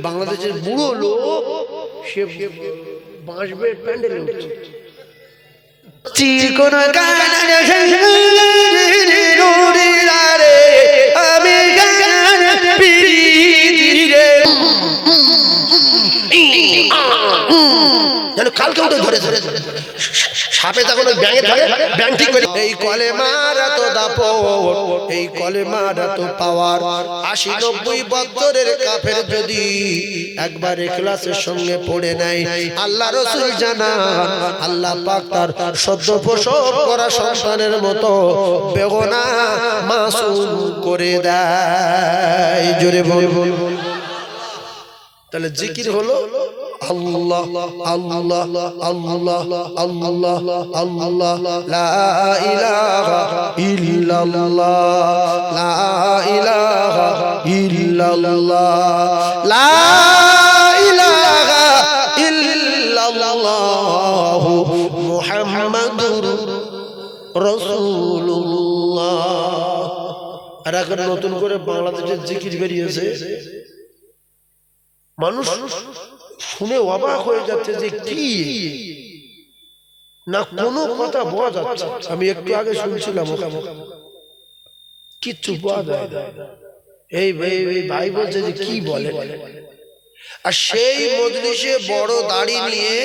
বাংলাদেশের বুড়ো লোক সে বাঁশবে প্যান্ডেলে উঠছে চিকন আমি কালকে উঠে ধরে ধরে সাপে তখন ওই ব্যাঙে ধরে ব্যাঙ ঠিক করে এই কলেমার এত দাপট এই কলেমার এত পাওয়ার ৮০-৯০ বছরের কাফের যদি একবার ইখলাসের সঙ্গে পড়ে নেয় আল্লাহ রাসূল জানান আল্লাহ পাক তার সদ্য প্রসব করা সন্তানের মতো বেগুনাহ মাসুম করে দেয় জোরে বল তাহলে জিকির হলো আল্লাহ আল্লাহ আল্লাহ আল্লাহ আল্লাহ লা ইলাহা ইল্লাল্লাহ লা ইলাহা ইল্লাল্লাহ লা ইলাহা ইল্লাল্লাহ মুহাম্মাদুর রাসূলুল্লাহ। আর এখন নতুন করে বাংলাদেশে জিকির বেরিয়েছে মানুষ শুনে অবাক হয়ে যাচ্ছে যে কি না কোনো কথা বলা যাচ্ছে। আমি একটু আগে শুনছিলাম কিচ্ছু বলা যায় এই ভাই বলছে যে কি বলে আর সেই মজলিসে বড় দাড়ি নিয়ে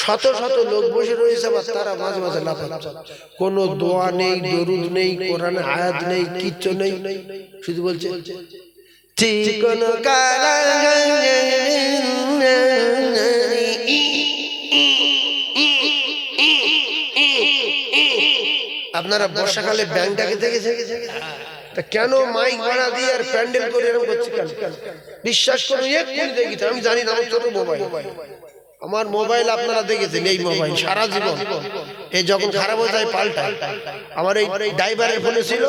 শত শত লোক বসে রয়েছে আর তারা মাঝে মাঝে লাফাচ্ছে কোনো দোয়া নেই দরুদ নেই কোরআনে আয়াত নেই কিচ্ছু নেই শুধু বলছে চিকন কালা আপনারা বর্ষাকালে ব্যাংকটাকে দেখেছেন তা কেন মাইক ভাড়া দিয়ে আর প্যান্ডেল করে এরকম করছে কেন বিশ্বাস করুন এক্ষুনি দেখি আমি জানি না আমার ছোট মোবাইল আমার মোবাইল আপনারা দেখেছেন এই মোবাইল সারা জীবন এই যখন খারাপ হয়ে যায় পাল্টায় আমার এই ড্রাইভারের ফোনে ছিল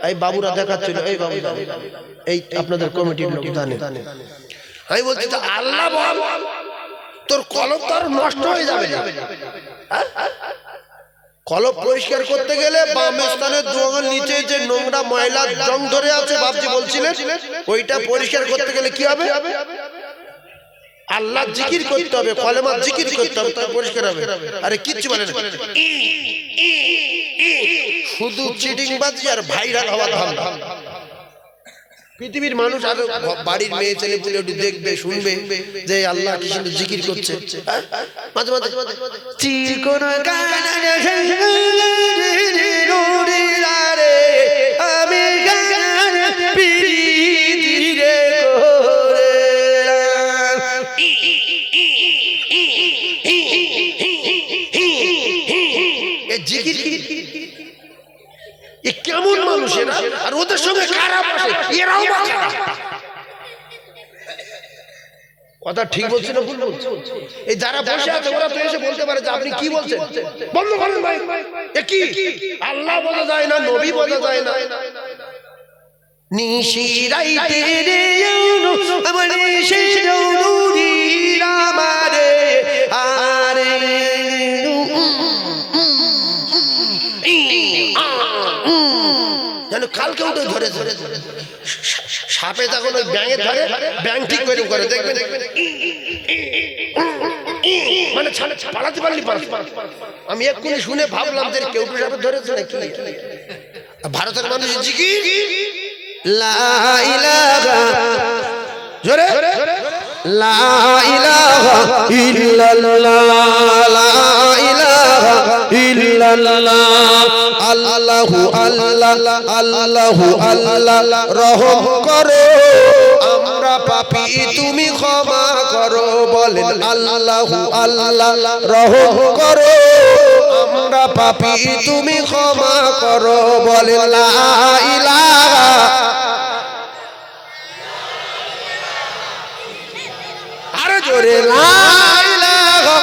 এই বাবুরা দেখাচ্ছিল এই বাবু এই আপনাদের কমিটির লোক জানে আমি বলছি তো আল্লাহ বল তোর কলম তো আর নষ্ট হয়ে যাবে কলম পরিষ্কার করতে গেলে বাম স্থানের দোয়ার নিচে যে নোংরা ময়লা জং ধরে আছে বাপজি বলছিলেন ওইটা পরিষ্কার করতে গেলে কি হবে আল্লাহ জিকির করতে হবে কলেমা জিকির করতে হবে তার পরিষ্কার হবে আরে কিচ্ছু বলে না শুধু চিটিংবাজি আর ভাইরাল হওয়ার ধান্দা পৃথিবীর মানুষ আর বাড়ির মেয়ে ছেলে পুলে দেখবে শুনবে যে আল্লাহ কি সুন্দর জিকির করছে মাঝে মাঝে চিকন আমি জিকির কেমন মানুষেরা আর ওদের সঙ্গে খারাপ আছে এরাও কথা ঠিক বলছি না ভুল বলছি এই যারা বসে আছে ওরা তো এসে বলতে পারে যে আপনি কি বলছেন বন্ধ করেন ভাই এ কি আল্লাহ বলা যায় না নবী বলা যায় না নিশিরাইতে রে আমার নিশিরৌরি আমারে আরে যেন কালকে উঠে ধরে ধরে সাপে তখন ওই ব্যাঙে ধরে ব্যাঙ ঠিক করে করে দেখবেন মানে পালাতে পারলি আমি এক্ষুনি শুনে ভাবলাম যে কেউ সাপে ধরেছে নাকি ভারতের মানুষ জিকির লা ইলাহা জোরে লা ইলাহা ইল্লাল্লাহ লা ইলাহা ইল্লাল্লাহ আল্লাহু আল্লাহ আল্লাহু আল্লাহ রহম করো আমরা পাপী তুমি ক্ষমা করো বলেন আল্লাহু আল্লাহ রহম করো আমরা পাপী তুমি ক্ষমা করো বলেন লা ইলাহা আরে জোরে লা ইলাহা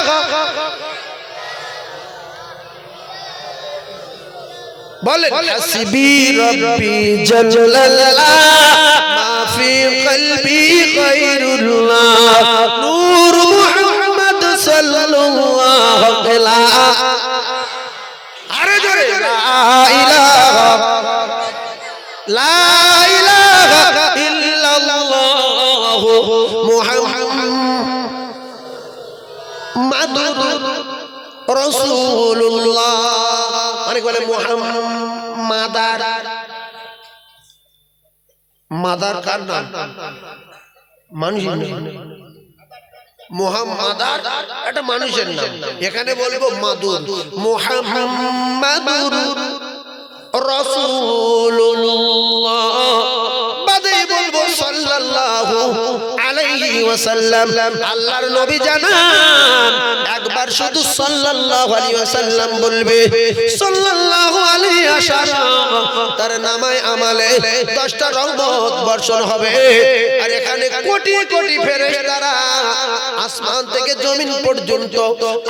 বলেন হাসবি রব্বি জাল্লাল্লাহ মাফি কলবি গায়রুল্লাহ নূর মুহাম্মদ সাল্লাল্লাহু আলাইহি আরে জোরে লা ইলাহা ইল্লাল্লাহ মুহাম্মাদুর রাসূলুল্লাহ। অনেক বলে মুহাম্মাদার, মাদার কার নাম? মানুষের নাম। মুহাম্মাদার এটা মানুষের নাম, এখানে বলবো মাদুর। মুহাম্মাদুর রাসূলুল্লাহ, বাদে বলবো সাল্লাল্লাহু আলাইহি ওয়াসাল্লাম। আল্লাহর নবী জানান একবার শুধু সাল্লাল্লাহু আলাইহি ওয়াসাল্লাম বলবে, সাল্লাল্লাহু আলাইহি ওয়াসাল্লাম, তার নামে আমালে 10টা রহমত বর্ষণ হবে। আর এখানে কোটি কোটি ফেরেশতারা আসমান থেকে জমিন পর্যন্ত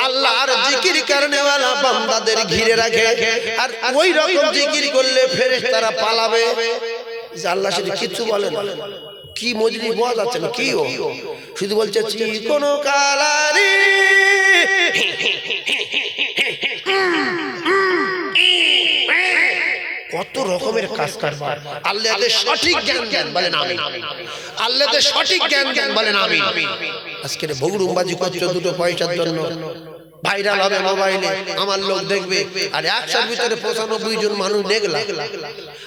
আল্লাহর জিকির করনে ওয়ালা বান্দাদের ঘিরে রাখে। আর ওই রকম জিকির করলে ফেরেশতারা পালাবে। আল্লাহ শুধু কিছু বলেন, কি মজলি বোঝা যাচ্ছে না, কি ও শুধু বলছে কোন কালারি কত রকমের কাজ কারবার। আল্লাহদের সঠিক জ্ঞান জ্ঞান বলেন আমিন। আল্লাহদের সঠিক জ্ঞান জ্ঞান বলেন আমিন। আজকের বগুড়ুমবাজি করছে দুটো পয়সার জন্য, ভাইরাল হবে মোবাইলে, আমার লোক দেখবে। আর 100-র ভিতরে 95 জন মানুষ নেগলা,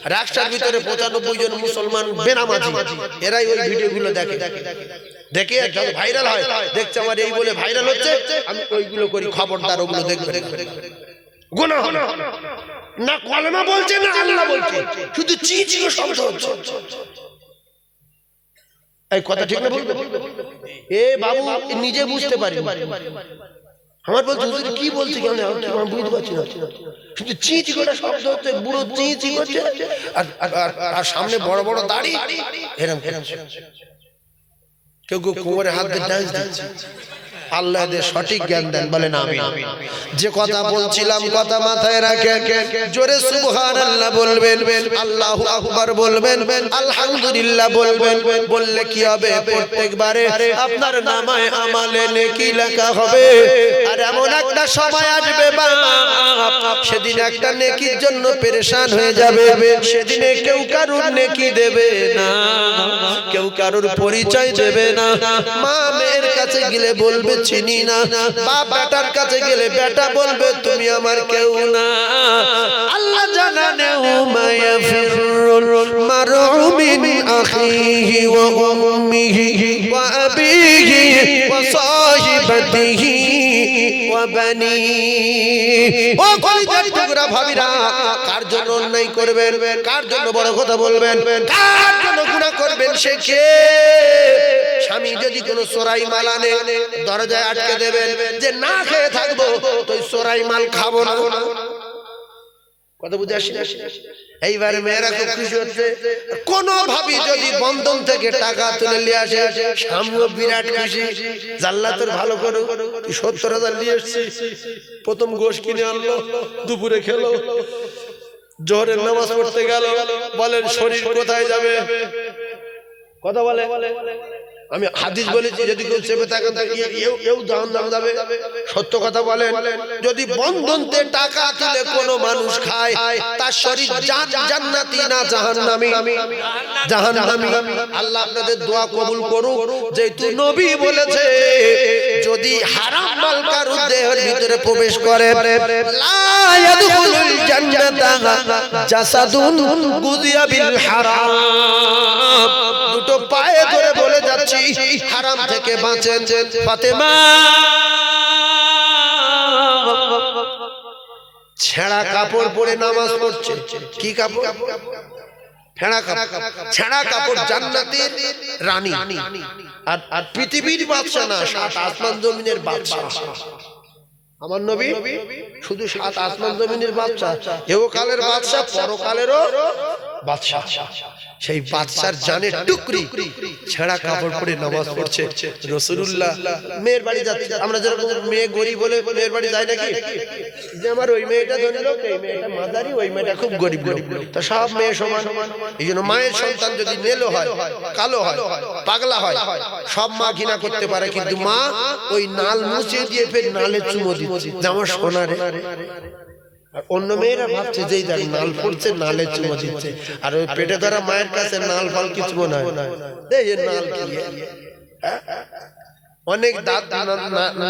আর 100-র ভিতরে 95 জন মুসলমান বেনামাজি। এরাই ওই ভিডিওগুলো দেখে, দেখে ভাইরাল হয়। দেখছে আমার এই বলে ভাইরাল হচ্ছে, আমি ওইগুলো করি। খবরদার, ওগুলো দেখবে গুনাহ না। কলেমা বলছে না আল্লাহ বলছে, শুধু চি চি শব্দ হচ্ছে। এই কথা ঠিক না? বলবে এ বাবু নিজে বুঝতে পারি। আমার বলছে হুজুর কি বলছে, কেন আমি বুঝতে পারছি না। শুধু চি চি করে শব্দ হচ্ছে, বুড়ো চি চি করছে, আর সামনে বড় বড় দাড়ি, এরকম কেউ কেউ কোমরে হাত দিয়ে ডান্স দিচ্ছে। আল্লাহ দে সঠিক জ্ঞান দেন বলেন আমিন। যে কথা বলছিলাম কথা মাথায় রাখেন, জোরে সুবহানাল্লাহ বলবেন, আল্লাহু আকবার বলবেন, আলহামদুলিল্লাহ বলবেন। বললে কি হবে? প্রত্যেকবারে আপনার নামায় আমালে নেকি লেখা হবে। আর এমন একটা সময় আসবে বাপ, সেদিন একটা নেকির জন্য পেরেশান হয়ে যাবে। সেদিনে কেউ কারুর নেকি দেবে না, কেউ কারুর পরিচয় দেবে না। মা মেয়ের কাছে গেলে বলবে চিনি না, বাপ বেটার কাছে গেলে বেটা বলবে তুমি আমার কেউ না। আল্লাহ জানানে উমায়া ফিরুল মারউ মিন আখিহি ওয়া উম্মিহি ওয়া আবিহি ওয়া সাহিবাতিহি ওয়া বানিহি। ও কলিজার টুকরা ভাবিরা, কার জন্য অন্যায় করবেন, কার জন্য বড় কথা বলবেন, কার জন্য গুনাহ করবেন, সে কে? স্বামী যদি কোনো চোরাই মাল আনে, দরজায় আটকে দেবেন যে না খেয়ে থাকবো, তো চোরাই মাল খাবো না। কথা বুঝে আসি? এইবারে মেয়েরা খুব খুশি হচ্ছে। কোন ভাবি যদি বন্ধন থেকে টাকা তুলে নিয়ে আসে, স্বামীও বিরাট খুশি। জাল্লা তোর ভালো করো, 70,000 নিয়ে এসছি। প্রথম গোশ কিনে আনলো, দুপুরে খেলো, জোহরের নামাজ পড়তে গেল। বলেন শরীর কোথায় যাবে? কথা বলে। আমি হাদিস বলেছি, যদি কেউ চেপে থাকেন এও জাহান্নামে যাবে। সত্য কথা বলেন, যদি বন্ধনতে টাকা তুলে কোনো মানুষ খায়, তার শরীর জান্নাতি না জাহান্নামী? জাহান্নামী। আল্লাহ আপনাদের দোয়া কবুল করুক। যেহেতু নবী বলেছে, যদি হারাম মাল কারুর দেহের ভিতরে প্রবেশ করে, লা ইয়াদখুলুল জান্নাতা জাসাদুন গুযিয়া বিল হারাম। দুটো পায়ে ধরে বলে যাচ্ছি, হারাম থেকে বাঁচেন। ফাতেমা ছেঁড়া কাপড় পরে নামাজ পড়ছে। কি কাপড়? ছেঁড়া কাপড়। জান্নাতের রানী, আর পৃথিবীর বাদশা না, 7 আসমান জমিনের বাদশা। আমার নবী শুধু 7 আসমান জমিনের বাদশা, এহকালের বাদশা, পরকালেরও বাদশা। সেই বাদশার জানের টুকরি ছেঁড়া কাপড় পরে নামাজ পড়ছে। রাসূলুল্লাহ মেয়ের বাড়ি যাচ্ছে। আমরা যেরকম মেয়ে গরিব বলে মেয়ের বাড়ি যাই নাকি, যে আমার ওই মেয়েটা ধনী লোক, এই মেয়েটা মাদারি, ওই মেয়েটা খুব গরিব লোক, তা সব মেয়ে সমান। এই জন্য মায়ের সন্তান যদি নেলো হয়, কালো হয়, পাগলা হয়, সব মা ঘৃণা করতে পারে, কিন্তু মা ওই নাল মুছিয়ে দিয়ে ফের নালে চুমো দিচ্ছে, যেমন সোনারে। আর অন্য মেয়েরা ভাবছে যে নাল ফুলছে, নালে চুমো দিচ্ছে। আর ওই পেটে ধরা মায়ের কাছে নাল ফল কিছু মনে হয়, নাল কি অনেক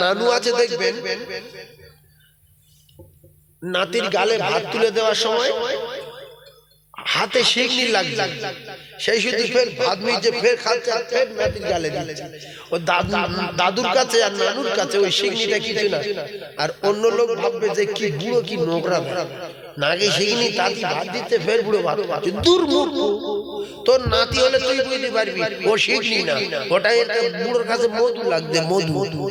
নানু আছে দেখবেন নাতির গালে ভাত তুলে দেওয়ার সময় হাতে শিকনি লাগছে, সেই শুধু ফের ভাত মিজে ফের খাচ্ছে আর ফের নাতির গালে দিচ্ছে। ও দাদুর কাছে আর নানুর কাছে ওই শিকনিটা কিছু না, আর অন্য লোক ভাববে যে কি বুড়ো কি নোংরা নাকি শিকনি তাতি ভাত দিতে ফের বুড়ো ভাত খাচ্ছে। দুর্মুখ, তোর নাতি হলে তুই বুঝতে পারবি ও শিকনি না, ওটা একটা বুড়োর কাছে মধু লাগবে, মধু।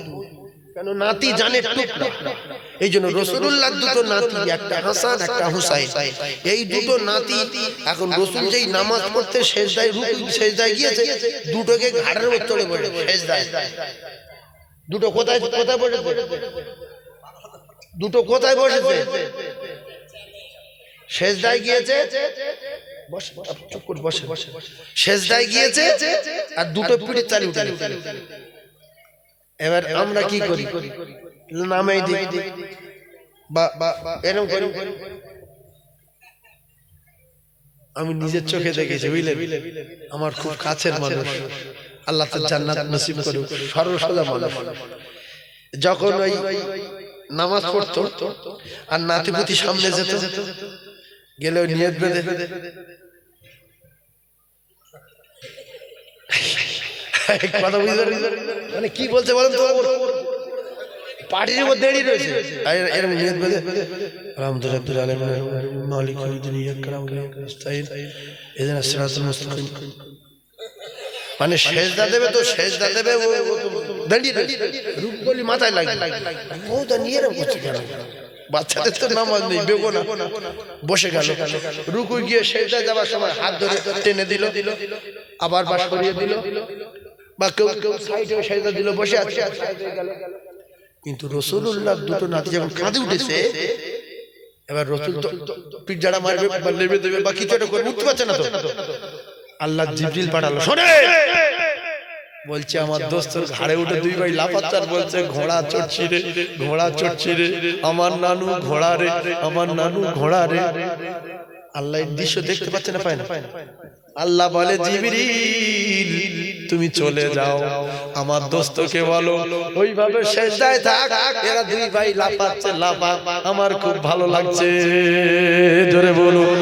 কেন নাতি জানে টুকরা। এই জন্য রাসূলুল্লাহ দুটো নাতি, একটা হাসান একটা হুসাইন, এই দুটো নাতি এখন রাসূল যেই নামাজ পড়তে সেজদায় রুকু সেজদায় গিয়েছে, দুটোকে ঘাড়ের উপর চড়ে পড়ে সেজদায়। দুটো কোথায় কোথায় বসেছে? দুটো কোথায় বসেছে? সেজদায় গিয়েছে, চুপ করে বসে সেজদায় গিয়েছে আর দুটো পিঠে চালি উঠে। এবার আমরা কি করি? নামাই দিই বা এরকম করি। আমি নিজের চোখে দেখেছি, বুঝলেন, আমার খুব কাছের মানুষ, আল্লাহ তাআলা জান্নাত নসিব করুক, সরল সোজা মানুষ। যখন ওই নামাজ পড়তো আর নাতিপুতি সামনে যেত, গেলে ওই নিয়ত বেঁধে কথা বুঝতে মানে কি বলছে বলেন তো, পার্টির মধ্যে দাঁড়িয়ে রয়েছে এরকম নিয়ত বেঁধে আলহামদুলিল্লাহ মালিক মানে সেজদা দেবে তো সেজদা দেবে, দাঁড়িয়ে রূপগুলি মাথায় লাগে। বউটা নিয়ে এরকম করছে কেন? বাচ্চাদের তো নামাজ নেই, বেগো না, বসে গেল। রুকু গিয়ে সেজদা যাওয়ার সময় হাত ধরে টেনে দিল, আবার বাস করিয়ে দিল, বা কেউ কেউ সাইডে সেজদা দিল, বসে আছে। কিন্তু রাসূলুল্লাহ দুটো নাতি যখন কাঁদে উঠেছে, এবার রাসূল তো পিঠ জাড়া মারবে বা লেবে দেবে বা কিছু একটা করে উঠতে পারছে না, তো আল্লাহ জিবরিল পাঠালো, শোনে বলছে আমার দোস্তর ঘাড়ে উঠে দুই ভাই লাফাচ্ছে আর বলছে ঘোড়া চড়ছি রে, ঘোড়া চড়ছি রে, আমার নানু ঘোড়া রে, আমার নানু ঘোড়া রে। আল্লাহ এই দৃশ্য দেখতে পাচ্ছে না, পায় না। আল্লাহ বলে জিবরিল তুমি চলে যাও, আমার দোস্তকে বলো ওইভাবে সেজদায় থাক, এরা দুই ভাই লাফাচ্ছে লাফা, আমার খুব ভালো লাগছে। জোরে বলুন,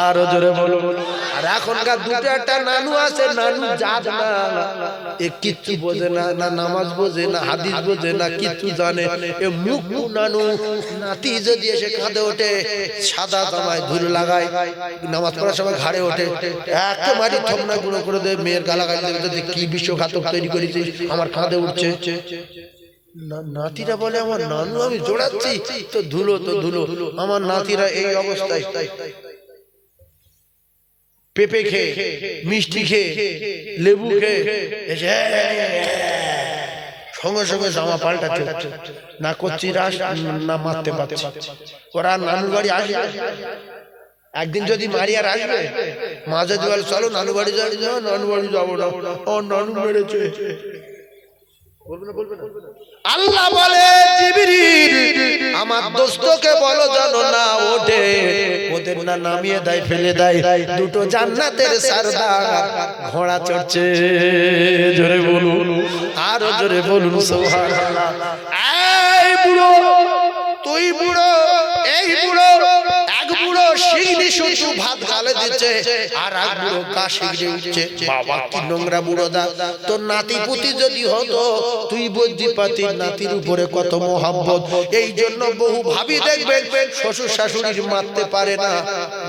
আরো জোরে বলুন। আর এখনকার দুটো একটা নানু আছে, নানু জাত না, এ কিচ্ছু বোঝে না, না নামাজ বোঝে না, হাদিস বোঝে না, কিচ্ছু জানে। এ মুখ নানু, নাতি যদি এসে কাঁধে ওঠে, সাদা জামায় ধুলো লাগায়, নামাজ পড়ার সময় ঘাড়ে ওঠে, একটা মাটি থমনা গুঁড়ো করে দেবে, মেয়ের গালাগালি দেবে, কি বিশ্বঘাতক তৈরি করেছিস, আমার কাঁধে উঠছে। নাতিরা বলে আমার নানু আমি জোড়াচ্ছি তো ধুলো, তো ধুলো। আমার নাতিরা এই অবস্থায় পেঁপে খেয়ে, মিষ্টি খেয়ে, লেবু খেয়ে সঙ্গে সঙ্গে জামা পাল্টাচ্ছে, না করছি রাস না মারতে পারছি। ওরা নানুর বাড়ি আসবে, একদিন যদি মারি আর আসবে, মা যদি বলে চলো নানু বাড়ি যাবি, না নানু বাড়ি যাবো না, ও নানু মেরেছে। আল্লাহ বলে জিবরিল আমার দোস্তকে বলো জানো না ওঠে, ওদের না নামিয়ে দেয়, ফেলে দেয়, দুটো জান্নাতের সরদার ঘোড়া চড়ছে। জোরে বলুন, আরো জোরে বলুন সুবহানাল্লাহ। এই বুড়ো, তুই বুড়ো, এই বুড়ো, এক বুড়ো শিগগিরি শুধু ভাত গালে দিচ্ছে, আর এক বুড়ো কা শিগগিরি উঠছে। বাবা কি নোংরা বুড়ো দা, তোর নাতি পুতি যদি হতো তুই বুঝতে পারতি নাতির উপরে কত মোহাব্বত। এই জন্য বহু ভাবি দেখবেন শ্বশুর শাশুড়ির মারতে পারে না,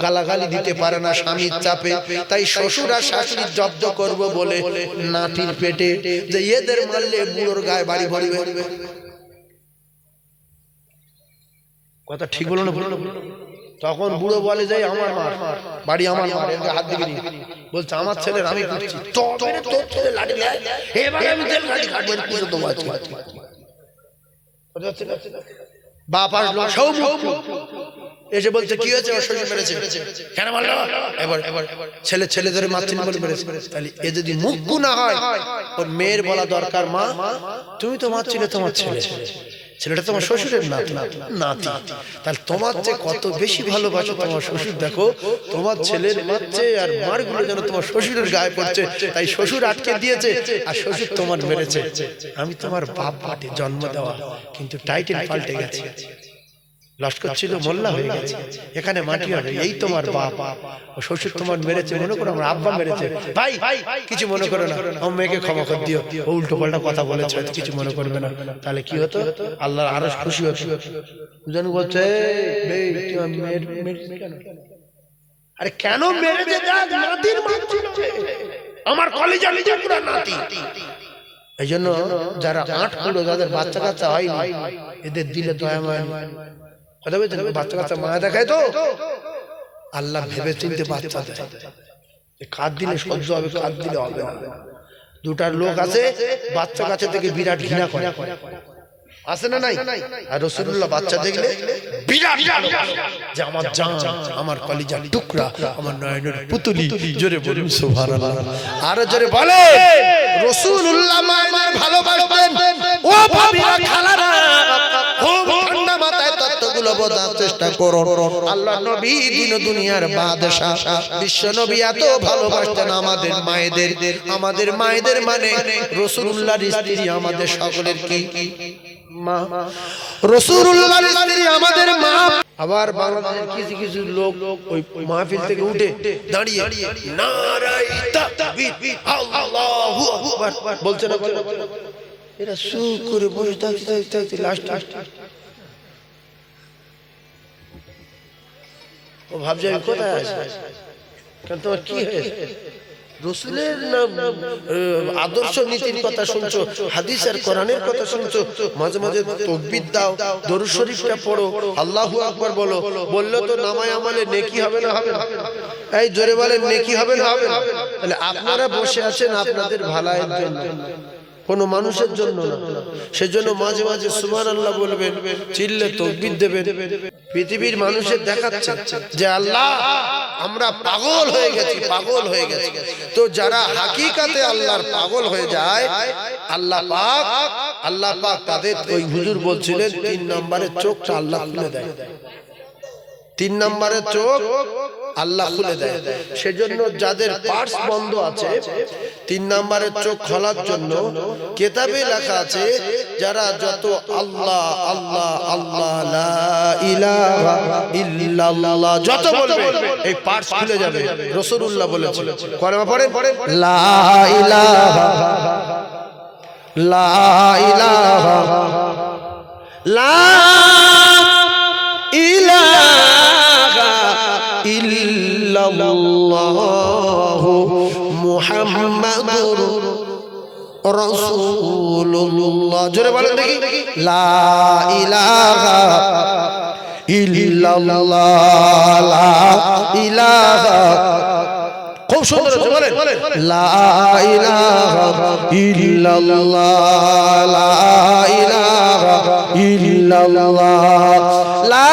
গালাগালি দিতে পারে না স্বামীর চাপে, তাই শ্বশুর আর শাশুড়ি জব্দ করব বলে নাতির পেটে যে এদের মারলে বুড়োর গায়ে বাড়ি ভরবে। কথা ঠিক বলো না? তখন বুড়ো বলে যাই আমার মার বাড়ি, আমার মার হাত দিবি, বলছে আমার ছেলের আমি করছি, তোর ছেলে লাঠি দেয়, এবারে আমি তেল লাঠি কাটবো, কিছু তো বাঁচি। বাপ আসলো সৌমুখ এসে বলছে কি হয়েছে, ওর শ্বশুর মেরেছে, কেন বললো? এবার ছেলে ধরে মারছেন বলে মেরেছে। তাহলে এ যদি মুখ না হয়, ওর মেয়ের বলা দরকার মা তুমি তো মারছিলে তোমার ছেলে, ছেলেটা তোমার শ্বশুরের নাতি। তাহলে তোমার চেয়ে কত বেশি ভালোবাসো তোমার শ্বশুর। দেখো তোমার ছেলের মারছে আর মারগুলো যেন তোমার শ্বশুরের গায়ে পড়ছে, তাই শ্বশুর আটকে দিয়েছে আর শ্বশুর তোমার মেরেছে। আমি তোমার বাপ পাটে জন্ম দেওয়া, কিন্তু টাইটেল পাল্টে গেছে। লস্কর ছিল মোল্লা হয়ে গেছে, এখানে মাটি হবে। এই তোমার বাপ, ও শ্বশুর তোমার মেরেছে, মনে করো আমার আব্বা মেরেছে। ভাই কিছু মনে করো না, ও মেয়েকে ক্ষমা করে দিও, ও উল্টো পাল্টা কথা বলেছে, কিছু মনে করবে না। তাহলে কি হতো? আল্লাহ আরো খুশি হতো। দুজন বলছে আরে কেন মেরেছে? নাতির মারছিল, আমার কলেজে পুরা নাতি। এই জন্য যারা 8 পুরো, যাদের বাচ্চা কাচ্চা হয় এদের দিলে দয়া মায়া কথা বলছেন, বাচ্চা কাচ্চা মায়া দেখায় তো আল্লাহ ভেবে চিনতে বাচ্চা দেয়। কাঁদ দিলে সহ্য হবে, কাঁদ দিলে হবে না। দুটার লোক আছে বাচ্চা কাছে থেকে বিরাট ঘৃণা করে, আছে না নাই? আর রাসূলুল্লাহ বাচ্চা দেখলে বিরাট যে আমার জান, আমার কলিজার টুকরা, আমার নয়নের পুতুলি। জোরে বলুন সুবহানাল্লাহ। আর জোরে বলে রাসূলুল্লাহ মায়ের ভালোবাসতেন। ও ভাবিরা, খালারা, খুব ঠান্ডা মাথায় তত্ত্বগুলো বোঝার চেষ্টা করো। আল্লাহ নবী দিন দুনিয়ার বাদশা, বিশ্ব নবী এত ভালোবাসতেন আমাদের মায়েদের। আমাদের মায়েদের মানে রাসূলুল্লাহর স্ত্রী, আমাদের সকলের কি মা। রাসূলুল্লাহর স্ত্রী আমাদের মা। আবার বাংলাদেশের কিছু কিছু লোক ওই মাহফিল থেকে উঠে দাঁড়িয়ে নারায়ে তাকবীর আল্লাহু আকবার বলছে না? এরা সুখ করে বসে থাকতে লাস্ট ও ভাবছে আমি কোথায় আছি। কারণ তোমার কি হয়েছে? রাসূলের আদর্শ নীতির কথা শুনছো, হাদিস আর কোরআনের কথা শুনছো, মাঝে মাঝে তাকবীর দাও, দরুদ শরীফটা পড়ো, আল্লাহু আকবার বলো। বললো তো নামায় আমলে নেকি হবে না? হবে না? এই জোরে বলেন, নেকি হবে না? হবে না? তাহলে আপনারা বসে আছেন আপনাদের ভালাইয়ের জন্য, কোন মানুষের জন্য না। সেজন্য মাঝে মাঝে সুবহানাল্লাহ বলবেন, চিল্লে তাকবীর দেবেন। পৃথিবীর মানুষের দেখাচ্ছে যে আল্লাহ আমরা পাগল হয়ে গেছি, পাগল হয়ে গেছি। তো যারা হাকিকাতে আল্লাহর পাগল হয়ে যায়, আল্লাহ পাক তাদের, ওই হুজুর বলছিলেন 3 নম্বরের চোখটা আল্লাহ খুলে দেয়। 3 নম্বরের চোখ আল্লাহ খুলে দেয়। সেজন্য যাদের পার্স বন্ধ আছে, 3 নম্বরের চোখ খোলার জন্য কিতাবে লেখা আছে, যারা যত আল্লাহ আল্লাহ আল্লাহ লা ইলাহা ইল্লাল্লাহ যত বলবে, এই পার্স খুলে যাবে। রাসূলুল্লাহ বলেছেন, কলেমা পড়েন, লা ইলাহা লা ইলাহা লা ইলাহা ইল্লাল্লাহু মুহাম্মাদুর রাসূলুল্লাহ। জোরে বলেন দেখি, লা ইলাহা ইল্লাল্লাহ, লা ইলাহা। খুব সুন্দর আছে, বলেন লা ইলাহা ইল্লাল্লাহ, লা ইলাহা ইল্লাল্লাহ, লা